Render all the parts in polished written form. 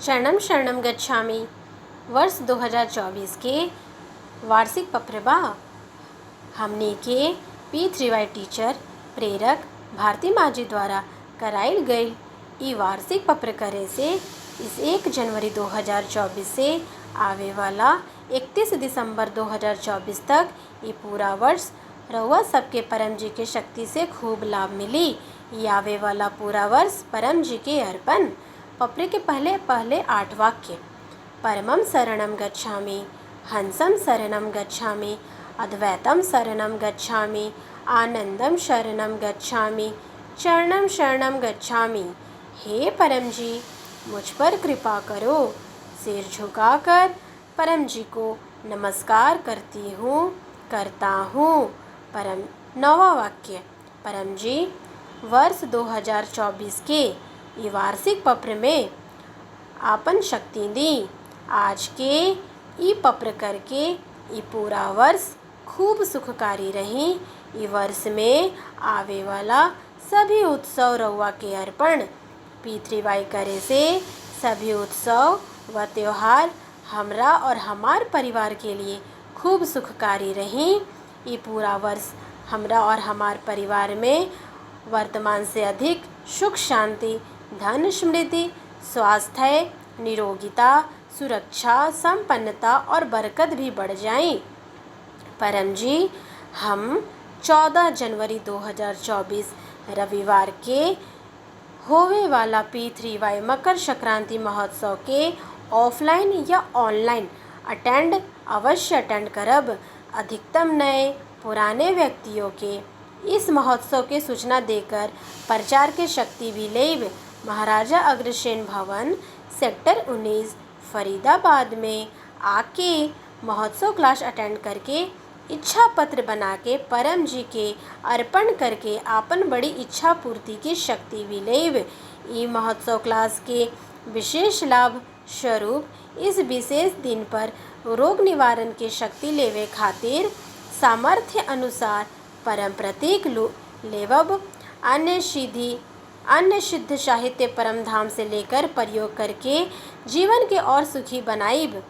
शरणम शरणम गच्छामि वर्ष 2024 के वार्षिक पप्रबा हमने के P3Y टीचर प्रेरक भारती माजी द्वारा कराइल गई ई वार्षिक पत्र करे से इस 1 जनवरी 2024 से आवे वाला 31 दिसंबर 2024 तक ये पूरा वर्ष रउआ सबके परम जी के शक्ति से खूब लाभ मिली। ये आवे वाला पूरा वर्ष परम जी के अर्पण। पप्रे के पहले 8 वाक्य। परमं शरणं गच्छामि, हंसं शरणं गच्छामि, अद्वैतं शरणं गच्छामि, आनंदं शरणं गच्छामि, चरणं शरणं गच्छामि। हे परम जी, मुझ पर कृपा करो। सिर झुकाकर परम जी को नमस्कार करता हूँ। परम 9वां वाक्य। परम जी, वर्ष 2024 के ये वार्षिक पत्र में आपन शक्ति दी। आज के ई पत्र करके ई पूरा वर्ष खूब सुखकारी रही। ई वर्ष में आवे वाला सभी उत्सव रउआ के अर्पण। P3Y करे से सभी उत्सव व त्योहार हमरा और हमार परिवार के लिए खूब सुखकारी रही। ये पूरा वर्ष हमरा और हमार परिवार में वर्तमान से अधिक सुख शांति, धन समृद्धि, स्वास्थ्य, निरोगिता, सुरक्षा, संपन्नता और बरकत भी बढ़ जाए। परम जी, हम 14 जनवरी 2024 रविवार के होवे वाला P3Y मकर संक्रांति महोत्सव के ऑफलाइन या ऑनलाइन अवश्य अटेंड करब। अधिकतम नए पुराने व्यक्तियों के इस महोत्सव के सूचना देकर प्रचार के शक्ति भी लेब। महाराजा अग्रसेन भवन सेक्टर 19 फरीदाबाद में आके महोत्सव क्लास अटेंड करके इच्छा पत्र बना के परम जी के अर्पण करके आपन बड़ी इच्छा पूर्ति की शक्ति भी लेब। ई महोत्सव क्लास के विशेष लाभ स्वरूप इस विशेष दिन पर रोग निवारण के शक्ति लेवे खातिर सामर्थ्य अनुसार परम प्रतीक लेवब। अन्य सिद्ध साहित्य परम धाम से लेकर प्रयोग करके जीवन के और सुखी बनाइब।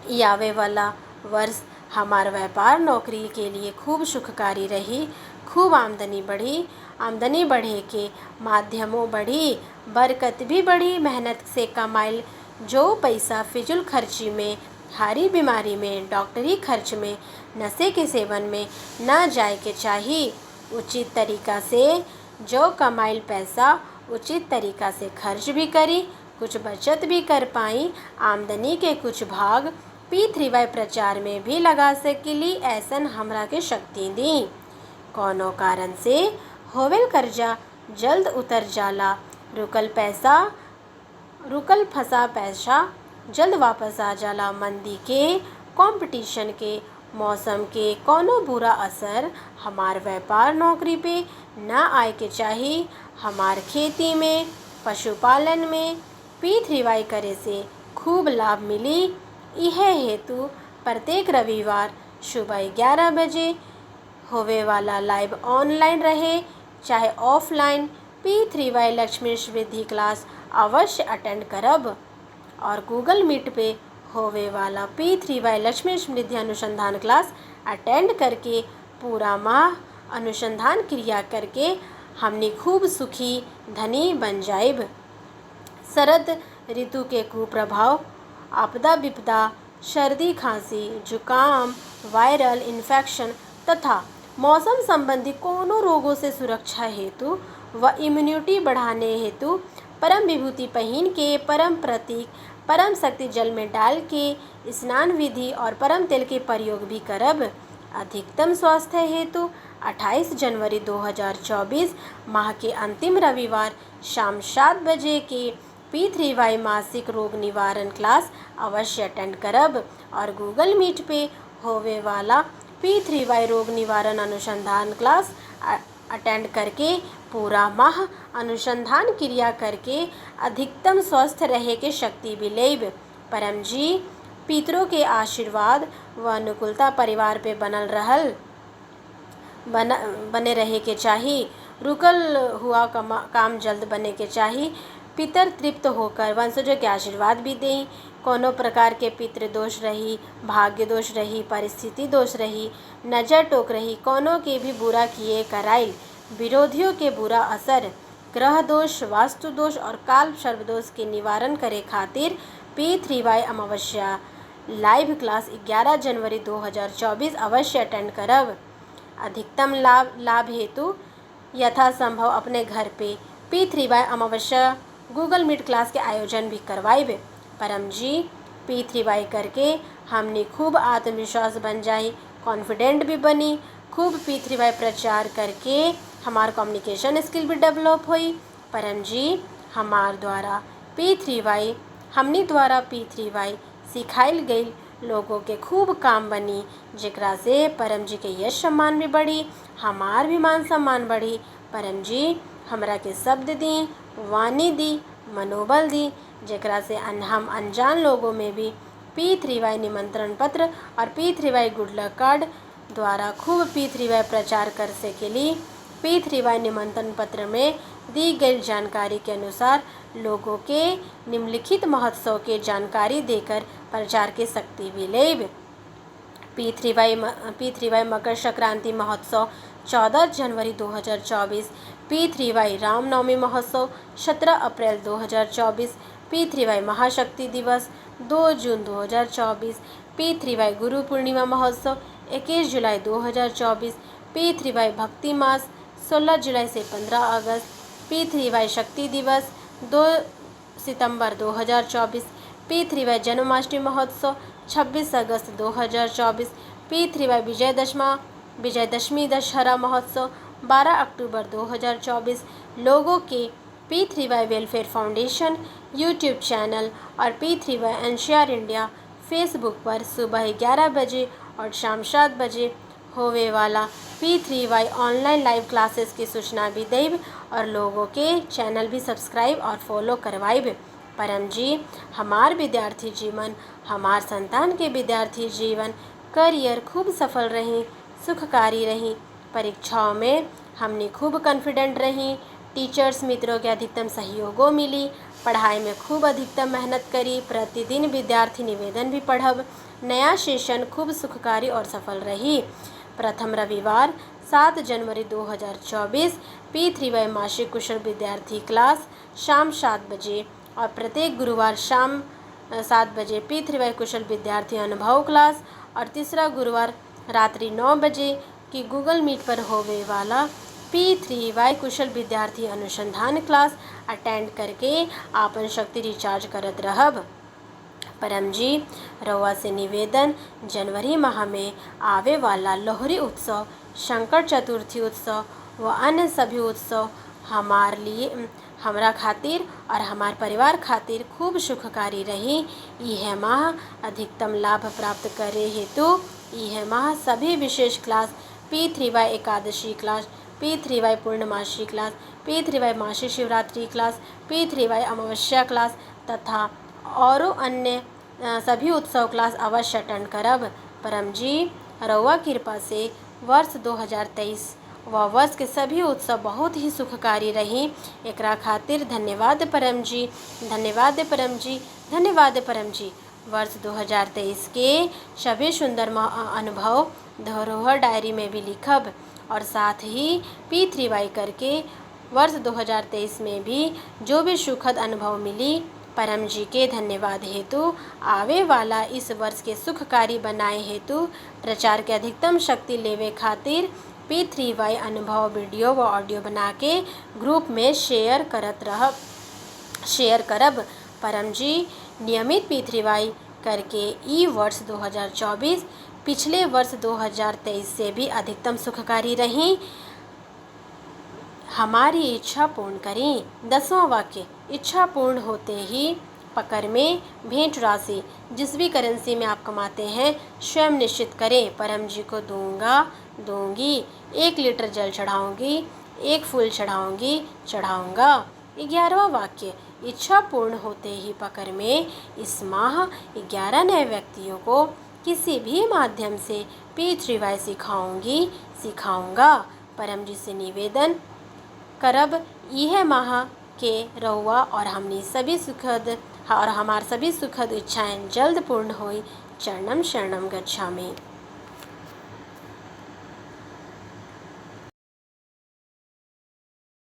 ई आवे वाला वर्ष हमार व्यापार नौकरी के लिए खूब सुखकारी रही। खूब आमदनी बढ़ी। आमदनी बढ़े के माध्यमों बढ़ी, बरकत भी बढ़ी। मेहनत से कमाइल जो पैसा फिजूल खर्ची में, भारी बीमारी में, डॉक्टरी खर्च में, नशे के सेवन में न जाए के चाहिए। उचित तरीका से जो कमाइल पैसा उचित तरीका से खर्च भी करी, कुछ बचत भी कर पाई। आमदनी के कुछ भाग P3Y प्रचार में भी लगा सकेली, ऐसन हमरा के शक्ति दी। कौनो कारण से होवेल कर्जा जल्द उतर जाला। रुकल फंसा पैसा जल्द वापस आ जाला। मंदी के, कंपटीशन के, मौसम के कोनो बुरा असर हमार व्यापार नौकरी पे न आए के चाहिए। हमार खेती में, पशुपालन में P3Y करे से खूब लाभ मिली। यह हेतु प्रत्येक रविवार सुबह 11 बजे होवे वाला लाइव ऑनलाइन रहे चाहे ऑफलाइन P3Y लक्ष्मी समृद्धि क्लास अवश्य अटेंड करब। और गूगल मीट पे होवे वाला P3Y लक्ष्मी समृद्धि अनुसंधान क्लास अटेंड करके पूरा माह अनुसंधान क्रिया करके हमने खूब सुखी धनी बन जाइब। शरद ऋतु के कुप्रभाव, आपदा विपदा, सर्दी खांसी, जुकाम, वायरल इन्फेक्शन तथा मौसम संबंधी कोनो रोगों से सुरक्षा हेतु व इम्यूनिटी बढ़ाने हेतु परम विभूति पहन के, परम प्रतीक, परम शक्ति जल में डाल के स्नान विधि और परम तेल के प्रयोग भी करब। अधिकतम स्वास्थ्य हेतु 28 जनवरी 2024 माह के अंतिम रविवार शाम 7 बजे के P3Y मासिक रोग निवारण क्लास अवश्य अटेंड करब। और गूगल मीट पे होवे वाला P3Y रोग निवारण अनुसंधान क्लास अटेंड करके पूरा माह अनुसंधान क्रिया करके अधिकतम स्वस्थ रहे के शक्ति भी लेब। परम जी, पितरों के आशीर्वाद व अनुकूलता परिवार पे बने रहे के चाहिए। रुकल हुआ काम जल्द बने के चाहिए। पितर तृप्त होकर वंशजों के आशीर्वाद भी दें। कोनो प्रकार के पितृ दोष रही, भाग्य दोष रही, परिस्थिति दोष रही, नजर टोक रही, कोनो के भी बुरा किए कराइल, विरोधियों के बुरा असर, ग्रह दोष, वास्तु दोष और काल सर्प दोष के निवारण करे खातिर P3Y अमावस्या लाइव क्लास 11 जनवरी 2024 अवश्य अटेंड करब। अधिकतम लाभ हेतु यथासंभव अपने घर पे P3Y अमावस्या गूगल मीट क्लास के आयोजन भी करवाइबे। परम जी P3Y करके हमने खूब आत्मविश्वास बन जाई, कॉन्फिडेंट भी बनी, खूब P3Y प्रचार करके हमार कम्युनिकेशन स्किल भी डेवलप हुई। परम जी हमनी द्वारा P3Y सिखाइल गई लोगों के खूब काम बनी, जेकरा से परम जी के यश सम्मान भी बढ़ी, हमार भी मान सम्मान बढ़ी। परम जी हमरा के शब्द दी, वाणी दी, मनोबल दी, जेकरा से हम अनजान लोगों में भी P3Y निमंत्रण पत्र और P3Y गुड लक कार्ड द्वारा खूब P3Y प्रचार कर सकेली। P3Y निमंत्रण पत्र में दी गई जानकारी के अनुसार लोगों के निम्नलिखित महोत्सव के जानकारी देकर प्रचार की शक्ति भी लेब। P3Y मकर संक्रांति महोत्सव 14 जनवरी 2024, P3Y रामनवमी महोत्सव 17 अप्रैल 2024, P3Y महाशक्ति दिवस 2 जून 2024, P3Y गुरु पूर्णिमा महोत्सव 21 जुलाई 2024, P3Y भक्ति मास 16 जुलाई से 15 अगस्त, P3Y शक्ति दिवस 2 सितंबर 2024, P3Y जन्माष्टमी महोत्सव 26 अगस्त 2024, P3Y विजयदशमी दशहरा महोत्सव 12 अक्टूबर 2024। लोगों के P3Y welfare foundation YouTube channel और P3Y एनसीआर इंडिया फेसबुक पर सुबह 11 बजे और शाम 7 बजे होवे वाला P3Y ऑनलाइन लाइव क्लासेस की सूचना भी देब और लोगों के चैनल भी सब्सक्राइब और फॉलो करवाइब। परम जी हमार विद्यार्थी जीवन, हमार संतान के विद्यार्थी जीवन करियर खूब सफल रही, सुखकारी रही। परीक्षाओं में हमने खूब कॉन्फिडेंट रही, टीचर्स मित्रों के अधिकतम सहयोगों मिली, पढ़ाई में खूब अधिकतम मेहनत करी, प्रतिदिन विद्यार्थी निवेदन भी पढ़ब। नया सेशन खूब सुखकारी और सफल रही। प्रथम रविवार 7 जनवरी 2024 P3Y मासिक कुशल विद्यार्थी क्लास शाम 7 बजे और प्रत्येक गुरुवार शाम 7 बजे P3Y कुशल विद्यार्थी अनुभव क्लास और तीसरा गुरुवार रात्रि 9 बजे की गूगल मीट पर होवे वाला P3Y कुशल विद्यार्थी अनुसंधान क्लास अटेंड करके आपन शक्ति रिचार्ज करत रहब। परम जी रउआ से निवेदन, जनवरी माह में आवे वाला लोहरी उत्सव, शंकर चतुर्थी उत्सव व अन्य सभी उत्सव हमरा खातिर और हमार परिवार खातिर खूब सुखकारी रही। यह माह अधिकतम लाभ प्राप्त करे हेतु यह माह सभी विशेष class P3Y Ekadashi class, P3Y पूर्णमासी क्लास, P3Y मासिक शिवरात्रि क्लास, P3Y अमावस्या क्लास तथा और अन्य सभी उत्सव क्लास अवश्य अटेंड करब। परम जी रउआ कृपा से वर्ष 2023 व वर्ष के सभी उत्सव बहुत ही सुखकारी रही। एकरा खातिर धन्यवाद परम जी, धन्यवाद परम जी, धन्यवाद परम जी। वर्ष 2023 के सभी सुंदर अनुभव धरोहर डायरी में भी लिखब और साथ ही P3Y करके वर्ष 2023 में भी जो भी सुखद अनुभव मिली, परम जी के धन्यवाद हेतु आवे वाला इस वर्ष के सुखकारी बनाए हेतु प्रचार के अधिकतम शक्ति लेवे खातिर P3Y अनुभव वीडियो व ऑडियो बना के ग्रुप में शेयर करब। परम जी नियमित P3Y करके ई वर्ष 2024 पिछले वर्ष 2023 से भी अधिकतम सुखकारी रही। हमारी इच्छा पूर्ण करें। 10वां वाक्य, इच्छा पूर्ण होते ही पकड़ में भेंट राशि जिस भी करेंसी में आप कमाते हैं स्वयं निश्चित करें। परम जी को दूंगा, दूंगी, 1 लीटर जल चढ़ाऊंगी, 1 फूल चढ़ाऊंगी, चढ़ाऊंगा। 11वां वाक्य, इच्छा पूर्ण होते ही पकड़ में इस माह 11 नए व्यक्तियों को किसी भी माध्यम से P3Y सिखाऊंगी, सिखाऊंगा। परम जी से निवेदन करब यह माह के रहुआ और हमनी सभी सुखद और हमार सभी सुखद इच्छाएं जल्द पूर्ण होई। चरणम शरणम गच्छामि।